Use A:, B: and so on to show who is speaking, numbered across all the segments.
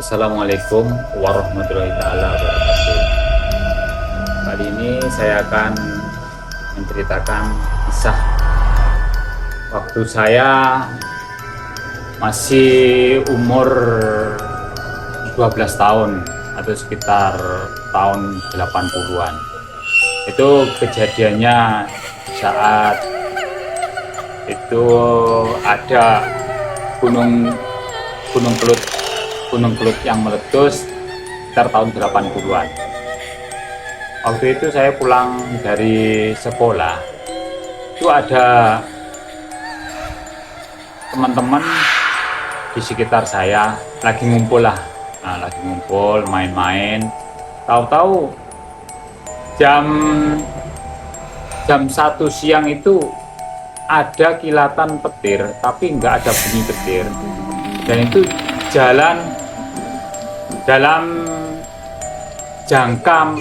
A: Assalamualaikum warahmatullahi taala wabarakatuh. Kali ini saya akan menceritakan kisah waktu saya masih umur 12 tahun atau sekitar tahun 80-an. Itu kejadiannya saat itu ada gunung Kelut yang meletus sekitar tahun 80-an. Waktu itu saya pulang dari sekolah, itu ada teman-teman di sekitar saya lagi ngumpul lah, lagi ngumpul main-main. Tahu-tahu jam 1 siang itu ada kilatan petir, tapi nggak ada bunyi petir, dan itu jalan dalam jangka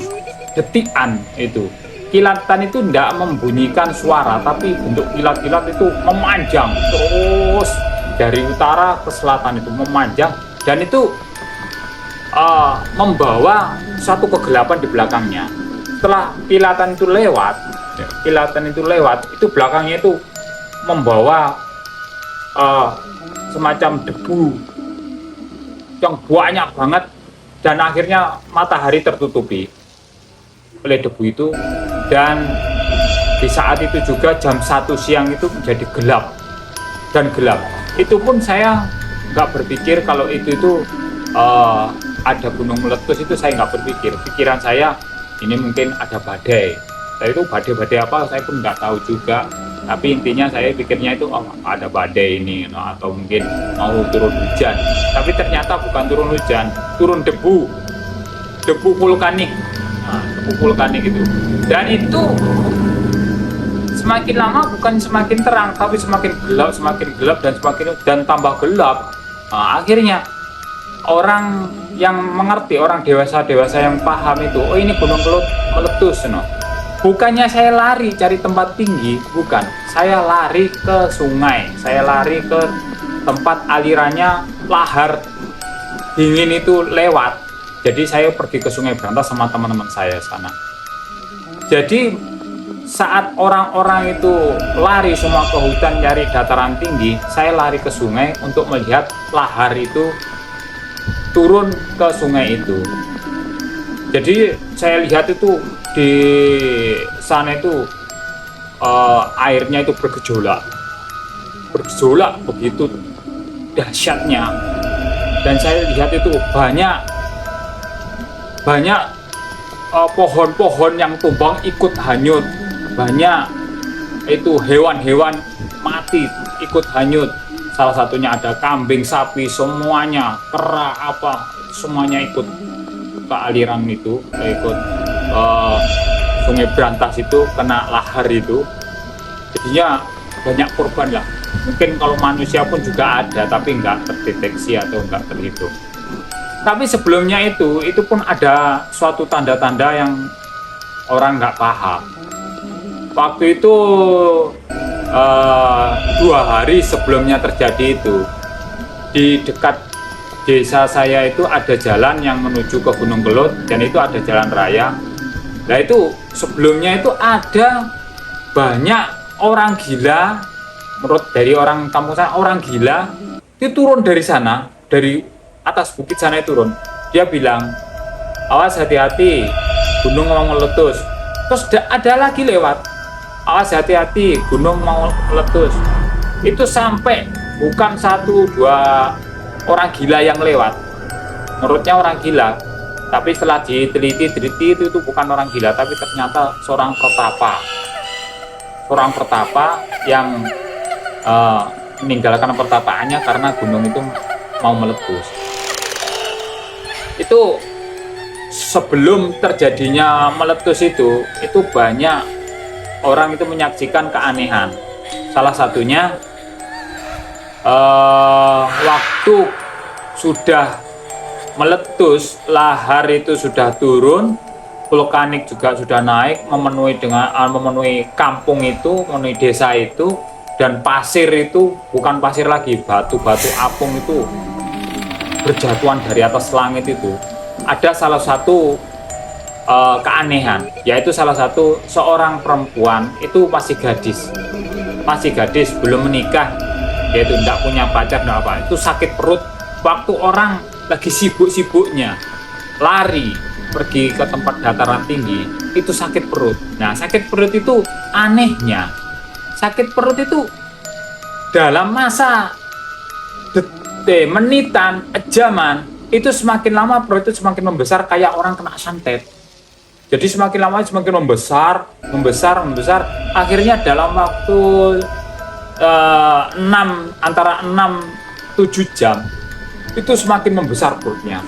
A: detikan. Itu kilatan itu tidak membunyikan suara, tapi bentuk kilat-kilat itu memanjang terus dari utara ke selatan, itu memanjang, dan itu membawa satu kegelapan di belakangnya. Setelah kilatan itu lewat, itu belakangnya itu membawa semacam debu yang banyak banget, dan akhirnya matahari tertutupi oleh debu itu. Dan di saat itu juga jam 1 siang itu menjadi gelap. Itu pun saya nggak berpikir kalau itu ada gunung meletus. Itu saya nggak berpikir. Pikiran saya ini mungkin ada badai. Tapi itu badai apa saya pun nggak tahu juga. Tapi intinya saya pikirnya itu ada badai ini, atau mungkin mau turun hujan. Tapi ternyata bukan turun hujan, turun debu vulkanik. Debu vulkanik itu. Dan itu semakin lama bukan semakin terang, tapi semakin gelap dan tambah gelap. Akhirnya orang yang mengerti, orang dewasa yang paham itu, oh ini gunung Kelut meletus, Bukannya saya lari cari tempat tinggi, bukan. Saya lari ke sungai, saya lari ke tempat alirannya lahar dingin itu lewat. Jadi saya pergi ke Sungai Brantas sama teman-teman saya sana. Jadi saat orang-orang itu lari semua ke hutan nyari dataran tinggi, saya lari ke sungai untuk melihat lahar itu turun ke sungai itu. Jadi saya lihat itu di sana itu airnya itu bergejolak begitu dahsyatnya. Dan saya lihat itu banyak pohon-pohon yang tumbang ikut hanyut, banyak itu hewan-hewan mati ikut hanyut. Salah satunya ada kambing, sapi, semuanya kera semuanya ikut ke aliran itu, ikut Sungai Brantas itu kena lahar itu. Jadinya banyak korban lah. Mungkin kalau manusia pun juga ada, tapi nggak terdeteksi atau nggak terhitung. Tapi sebelumnya itu pun ada suatu tanda-tanda yang orang nggak paham. Waktu itu 2 hari sebelumnya terjadi itu, di dekat desa saya itu ada jalan yang menuju ke Gunung Kelut, dan itu ada jalan raya. Nah itu sebelumnya itu ada banyak orang gila, menurut dari orang kampung saya, orang gila itu turun dari sana, dari atas bukit sana itu turun. Dia bilang, awas hati-hati, gunung mau meletus. Terus ada lagi lewat, awas hati-hati, gunung mau meletus. Itu sampai bukan 1-2 orang gila yang lewat. Menurutnya orang gila, tapi setelah diteliti itu bukan orang gila, tapi ternyata seorang pertapa yang meninggalkan pertapaannya karena gunung itu mau meletus. Itu sebelum terjadinya meletus itu banyak orang itu menyaksikan keanehan. Salah satunya waktu sudah meletus, lahar itu sudah turun, vulkanik juga sudah naik, memenuhi kampung itu, memenuhi desa itu, dan pasir itu bukan pasir lagi, batu-batu apung itu berjatuhan dari atas langit itu ada salah satu keanehan, yaitu salah satu seorang perempuan itu masih gadis belum menikah, yaitu tidak punya pacar, tidak apa, itu sakit perut waktu orang lagi sibuk-sibuknya lari pergi ke tempat dataran tinggi, itu sakit perut. Nah, sakit perut itu anehnya, sakit perut itu dalam masa menitan, jaman, itu semakin lama perut itu semakin membesar kayak orang kena santet. Jadi semakin lama semakin membesar, akhirnya dalam waktu antara 6-7 jam itu semakin membesar perutnya.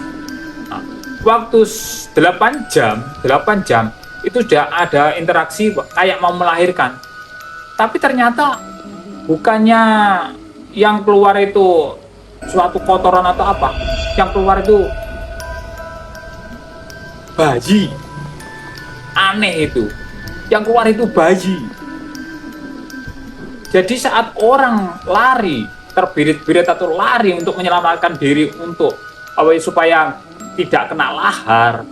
A: Nah, waktu 8 jam itu sudah ada interaksi kayak mau melahirkan. Tapi ternyata bukannya yang keluar itu suatu kotoran atau apa, yang keluar itu bayi. Aneh itu, yang keluar itu bayi. Jadi saat orang lari, terbirit-birit atau lari untuk menyelamatkan diri untuk supaya tidak kena lahar,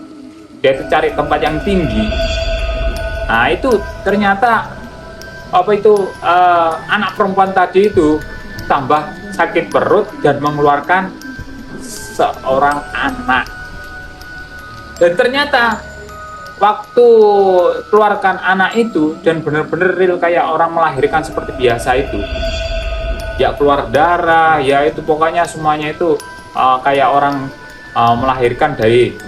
A: dia itu cari tempat yang tinggi. Nah, itu ternyata anak perempuan tadi itu tambah sakit perut dan mengeluarkan seorang anak. Dan ternyata waktu keluarkan anak itu dan benar-benar real kayak orang melahirkan seperti biasa itu, ya keluar darah, ya itu pokoknya semuanya itu kayak orang melahirkan dari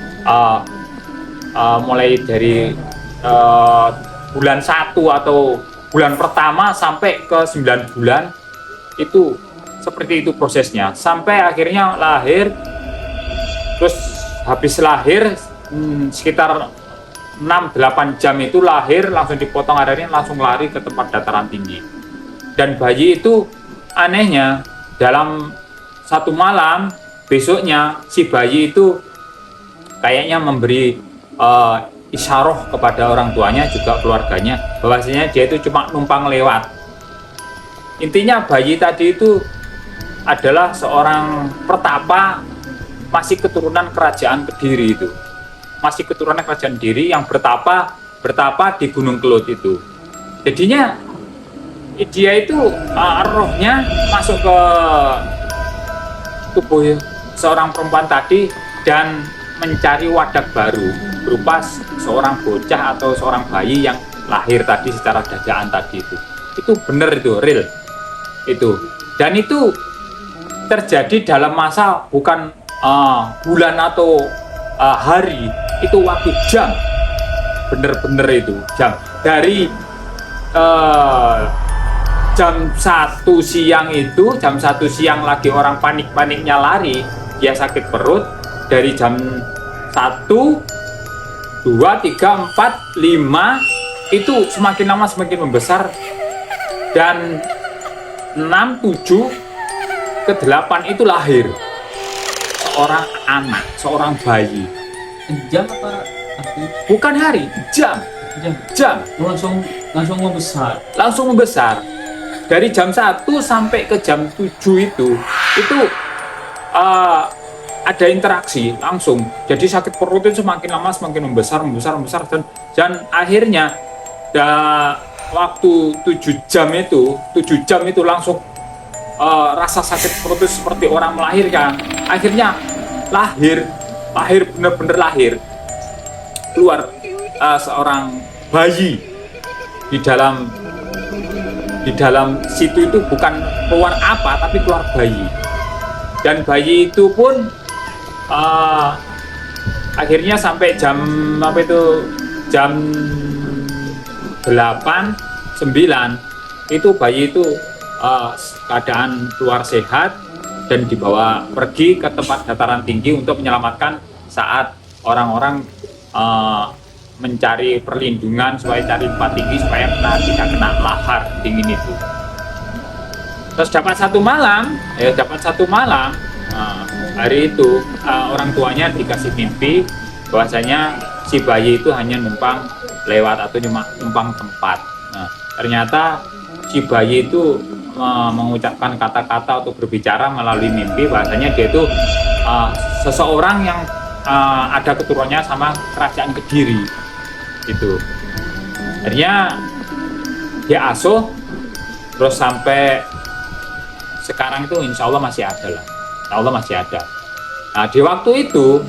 A: mulai dari bulan 1 atau bulan pertama sampai ke 9 bulan, itu seperti itu prosesnya sampai akhirnya lahir. Terus habis lahir sekitar 6-8 jam itu lahir, langsung dipotong airnya, langsung lari ke tempat dataran tinggi. Dan bayi itu anehnya dalam satu malam, besoknya si bayi itu kayaknya memberi isyarah kepada orang tuanya juga keluarganya bahwasanya dia itu cuma numpang lewat. Intinya bayi tadi itu adalah seorang pertapa, masih keturunan kerajaan Kediri itu. Masih keturunan kerajaan Kediri yang bertapa di Gunung Kelut itu. Jadinya dia itu rohnya masuk ke tubuh seorang perempuan tadi dan mencari wadah baru berupa seorang bocah atau seorang bayi yang lahir tadi secara dadaan tadi itu. Itu benar, itu real itu. Dan itu terjadi dalam masa bukan bulan atau hari, itu waktu jam, bener-bener itu jam. Dari jam 1 siang itu, jam 1 siang lagi orang panik-paniknya lari, dia sakit perut. Dari jam 1, 2, 3, 4, 5 itu semakin lama semakin membesar. Dan 6, 7 ke 8 itu lahir seorang anak, seorang bayi.
B: Jam apa?
A: Bukan hari, jam.
B: Langsung membesar.
A: Langsung membesar. Dari jam 1 sampai ke jam 7 itu ada interaksi langsung. Jadi sakit perut itu semakin lama semakin membesar dan akhirnya waktu 7 jam itu langsung rasa sakit perut itu seperti orang melahirkan. Akhirnya lahir benar-benar lahir, keluar seorang bayi di dalam situ. Itu bukan keluar apa, tapi keluar bayi. Dan bayi itu pun akhirnya sampai jam jam 8, 9 itu bayi itu keadaan keluar sehat dan dibawa pergi ke tempat dataran tinggi untuk menyelamatkan saat orang-orang mencari perlindungan supaya cari tempat tinggi supaya tidak kena lahar dingin itu. Terus dapat satu malam, hari itu orang tuanya dikasih mimpi bahwasanya si bayi itu hanya numpang lewat atau numpang tempat. Nah, ternyata si bayi itu mengucapkan kata-kata atau berbicara melalui mimpi, bahasanya dia itu seseorang yang ada keturunannya sama kerajaan Kediri itu. Akhirnya dia asuh terus sampai sekarang itu insya Allah masih ada lah, insya Allah masih ada. Nah di waktu itu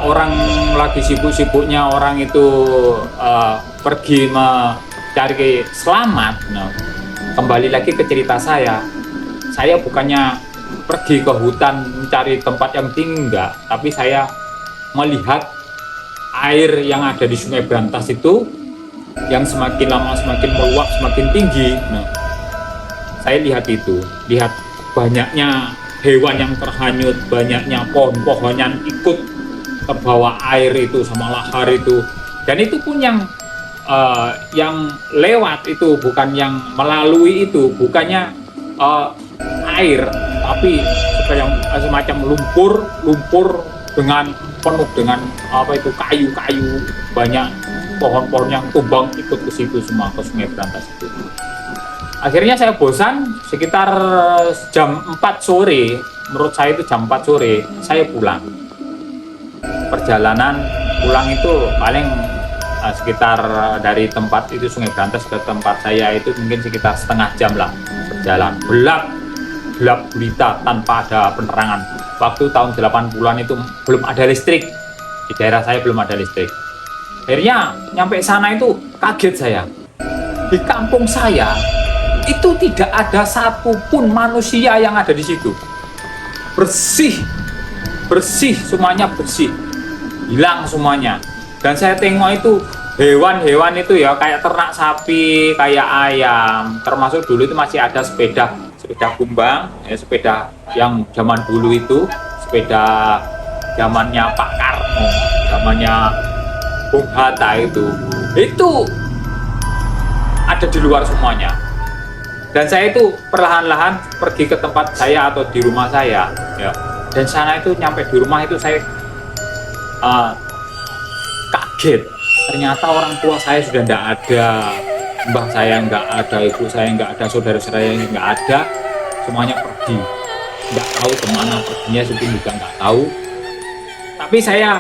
A: orang lagi sibuk-sibuknya orang itu pergi mencari selamat. Nah, kembali lagi ke cerita saya bukannya pergi ke hutan mencari tempat yang tinggi, enggak, tapi saya melihat air yang ada di Sungai Brantas itu yang semakin lama semakin meluap, semakin tinggi. Nah, saya lihat banyaknya hewan yang terhanyut, banyaknya pohon-pohon yang ikut terbawa air itu sama lahar itu. Dan itu pun yang lewat itu bukan yang melalui itu, bukannya air, tapi semacam lumpur dengan penuh dengan kayu-kayu, banyak pohon-pohon yang tumbang ikut ke situ semua, ke Sungai Brantas itu. Akhirnya saya bosan, sekitar jam 4 sore, menurut saya itu jam 4 sore, saya pulang. Perjalanan pulang itu paling sekitar dari tempat itu Sungai Brantas ke tempat saya itu mungkin sekitar setengah jam lah berjalan. Gelap gulita tanpa ada penerangan. Waktu tahun 80-an itu belum ada listrik. Di daerah saya belum ada listrik. Akhirnya nyampe sana itu kaget saya. Di kampung saya itu tidak ada satupun manusia yang ada di situ. Bersih, semuanya bersih. Hilang semuanya. Dan saya tengok itu hewan-hewan itu ya kayak ternak sapi, kayak ayam. Termasuk dulu itu masih ada sepeda kumbang, ya, sepeda yang zaman dulu itu, sepeda zamannya Pak Karno, zamannya Bung Hatta itu ada di luar semuanya. Dan saya itu perlahan-lahan pergi ke tempat saya atau di rumah saya, ya. Dan sana itu nyampe di rumah itu saya kaget. Ternyata orang tua saya sudah tidak ada, mbah saya nggak ada, ibu saya nggak ada, saudara-saudara yang nggak ada, semuanya pergi. Nggak tahu kemana perginya, juga nggak tahu. Tapi saya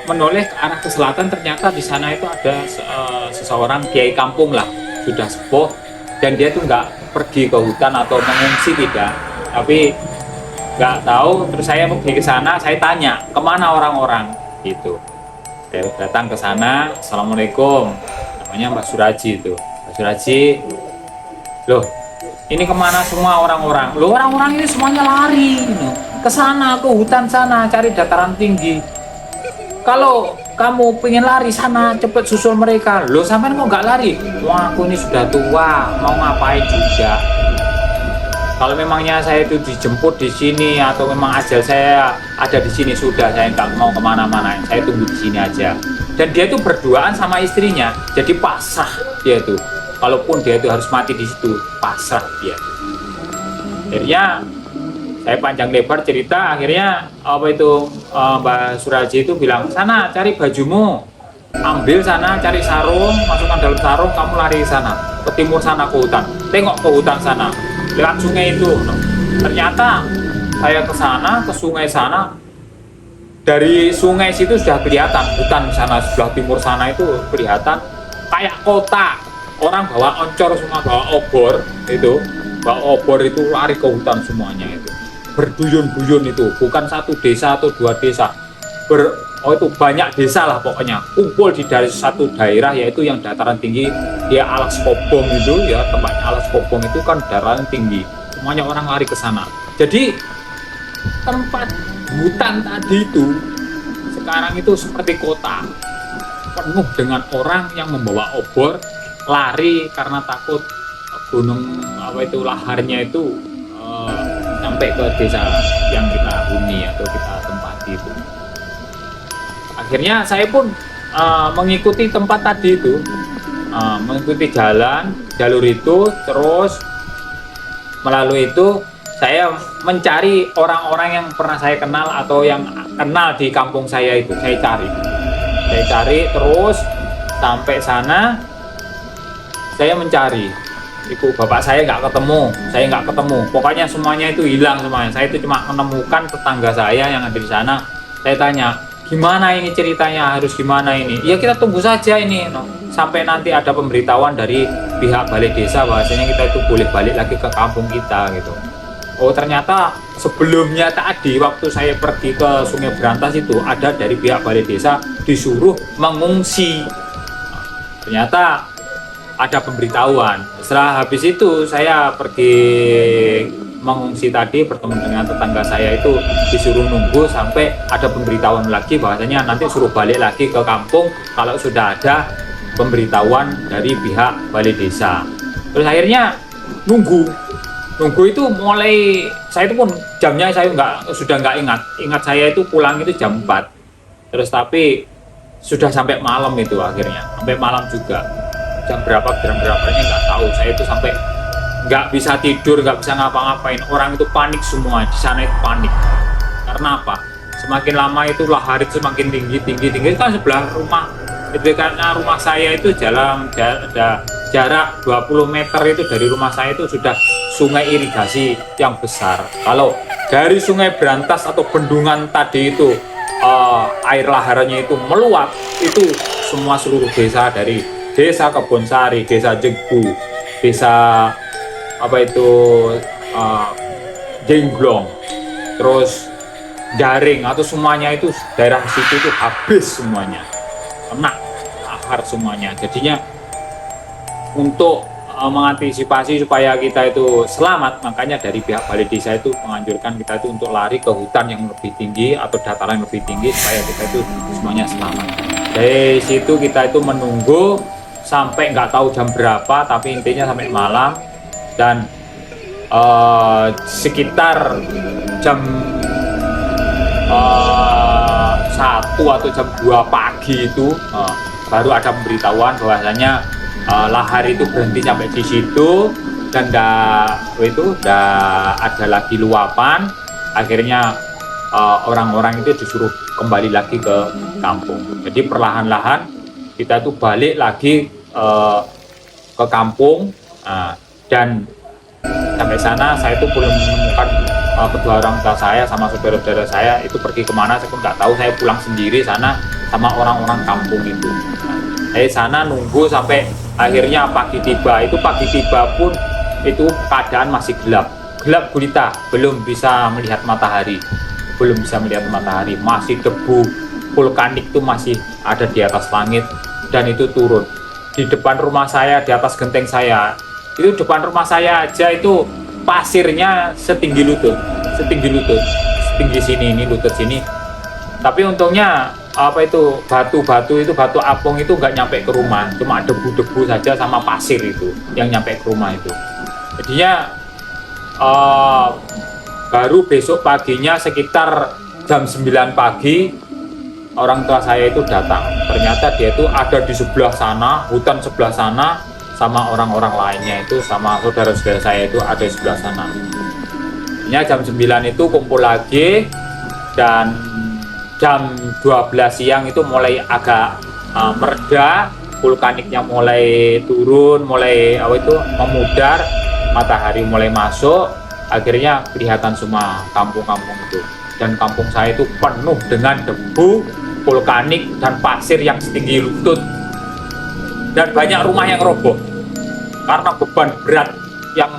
A: menoleh ke arah ke selatan, ternyata di sana itu ada seseorang kiai kampung lah, sudah sepuh, dan dia tuh nggak pergi ke hutan atau mengungsi, tidak, tapi nggak tahu. Terus saya pergi ke sana, saya tanya kemana orang-orang gitu. Saya datang ke sana, assalamualaikum, namanya Mbak Suraji itu. Mbak Suraji, loh ini kemana semua orang-orang? Loh orang-orang ini semuanya lari ke sana, ke hutan sana, cari dataran tinggi. Kalau kamu pengen lari sana, cepet susul mereka. Loh sampean kok nggak lari? Wah aku ini sudah tua, mau ngapain juga. Kalau memangnya saya itu dijemput di sini atau memang ajal saya ada di sini, sudah, saya nggak mau kemana-mana, saya tunggu di sini aja. Dan dia itu berduaan sama istrinya, jadi pasrah dia itu. Kalaupun dia itu harus mati di situ, pasrah dia. Akhirnya saya panjang lebar cerita, akhirnya Mbak Suraji itu bilang, sana cari bajumu, ambil sana, cari sarung, masukkan dalam sarung, kamu lari ke sana, ke timur sana, ke hutan. Tengok ke hutan sana, lewat sungai itu. Ternyata saya ke sana, ke sungai sana. Dari sungai situ sudah kelihatan hutan sana, sebelah timur sana itu kelihatan kayak kota. Orang bawa oncor semua, bawa obor itu, lari ke hutan semuanya itu. Berduyun-duyun itu, bukan satu desa atau dua desa. Itu banyak desa lah pokoknya. Kumpul dari satu daerah, yaitu yang dataran tinggi, dia Alas Kobong itu ya, tempatnya Alas Kobong itu kan dataran tinggi. Semuanya orang lari ke sana. Jadi tempat hutan tadi itu sekarang itu seperti kota, penuh dengan orang yang membawa obor, lari karena takut gunung laharnya itu sampai ke desa yang kita huni atau kita tempati itu. Akhirnya saya pun mengikuti tempat tadi itu, mengikuti jalur itu, terus melalui itu saya mencari orang-orang yang pernah saya kenal atau yang kenal di kampung saya itu. Saya cari terus sampai sana. saya mencari. Itu bapak saya nggak ketemu. Pokoknya semuanya itu hilang semuanya. Saya itu cuma menemukan tetangga saya yang ada di sana. Saya tanya, gimana ini ceritanya, harus gimana ini? Ya kita tunggu saja ini, no. Sampai nanti ada pemberitahuan dari pihak balai desa bahwasanya kita itu boleh balik lagi ke kampung kita gitu. Oh ternyata sebelumnya tadi waktu saya pergi ke Sungai Berantas itu ada dari pihak balai desa disuruh mengungsi. Ternyata ada pemberitahuan. Setelah habis itu saya pergi mengungsi tadi, bertemu dengan tetangga saya itu disuruh nunggu sampai ada pemberitahuan lagi bahwasanya nanti suruh balik lagi ke kampung kalau sudah ada pemberitahuan dari pihak balai desa. Terus akhirnya nunggu itu mulai, saya itu pun jamnya saya sudah nggak ingat saya itu pulang itu jam 4. Terus tapi sudah sampai malam itu, akhirnya sampai malam juga. jam berapanya nggak tahu. Saya itu sampai nggak bisa tidur, nggak bisa ngapa-ngapain. Orang itu panik semua di sana, itu panik. Karena apa? Semakin lama itu lahar itu semakin tinggi kan sebelah rumah. Itu karena rumah saya itu jarak 20 meter itu dari rumah saya itu sudah sungai irigasi yang besar. Kalau dari Sungai Berantas atau bendungan tadi itu air laharnya itu meluap, itu semua seluruh desa, dari desa Kebonsari, desa Jenggu, desa Jengglong, terus Daring atau semuanya itu daerah situ itu habis semuanya, kena lahar semuanya. Jadinya untuk mengantisipasi supaya kita itu selamat, makanya dari pihak balai desa itu menganjurkan kita itu untuk lari ke hutan yang lebih tinggi atau dataran yang lebih tinggi supaya kita itu semuanya selamat. Dari situ kita itu menunggu sampai nggak tahu jam berapa, tapi intinya sampai malam. Dan sekitar jam 1 atau jam 2 pagi itu baru ada pemberitahuan bahwasanya lahar itu berhenti sampai di situ dan nggak ada lagi luapan. Akhirnya orang-orang itu disuruh kembali lagi ke kampung. Jadi perlahan-lahan kita itu balik lagi ke kampung, dan sampai sana saya itu belum menemukan kedua orang tua saya sama saudara-saudara saya itu pergi kemana, saya pun nggak tahu. Saya pulang sendiri sana sama orang-orang kampung itu. Saya sana nunggu sampai akhirnya pagi tiba. Itu pagi tiba pun itu keadaan masih gelap gulita, belum bisa melihat matahari, masih debu vulkanik itu masih ada di atas langit, dan itu turun di depan rumah saya, di atas genteng saya. Itu depan rumah saya aja itu pasirnya setinggi lutut, setinggi sini, ini lutut sini. Tapi untungnya batu-batu itu, batu apung itu nggak nyampe ke rumah, cuma debu-debu saja sama pasir itu yang nyampe ke rumah itu. Jadinya baru besok paginya sekitar jam 9 pagi orang tua saya itu datang. Ternyata dia itu ada di sebelah sana, hutan sebelah sana, sama orang-orang lainnya itu, sama saudara-saudara saya itu ada di sebelah sana. Jam 9 itu kumpul lagi, dan jam 12 siang itu mulai agak mereda, vulkaniknya mulai turun, mulai memudar, matahari mulai masuk, akhirnya kelihatan semua kampung-kampung itu. Dan kampung saya itu penuh dengan debu vulkanik dan pasir yang setinggi lutut. Dan banyak rumah yang roboh karena beban berat yang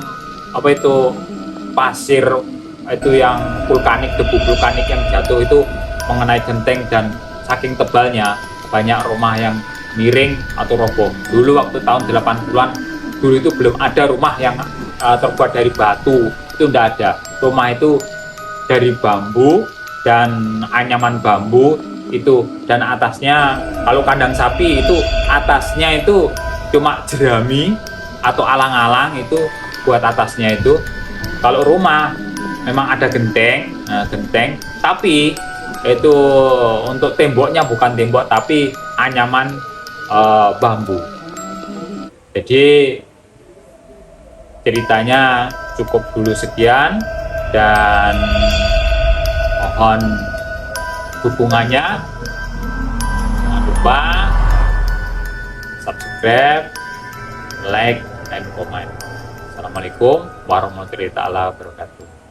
A: pasir itu yang vulkanik, debu vulkanik yang jatuh itu mengenai genteng, dan saking tebalnya banyak rumah yang miring atau roboh. Dulu waktu tahun 80-an dulu itu belum ada rumah yang terbuat dari batu, itu tidak ada. Rumah itu dari bambu dan anyaman bambu itu, dan atasnya kalau kandang sapi itu atasnya itu cuma jerami atau alang-alang itu buat atasnya itu. Kalau rumah memang ada genteng, tapi itu untuk temboknya bukan tembok tapi anyaman bambu. Jadi ceritanya cukup dulu sekian, dan mohon dukungannya. Jangan lupa subscribe, like, dan komen. Assalamualaikum warahmatullahi wabarakatuh.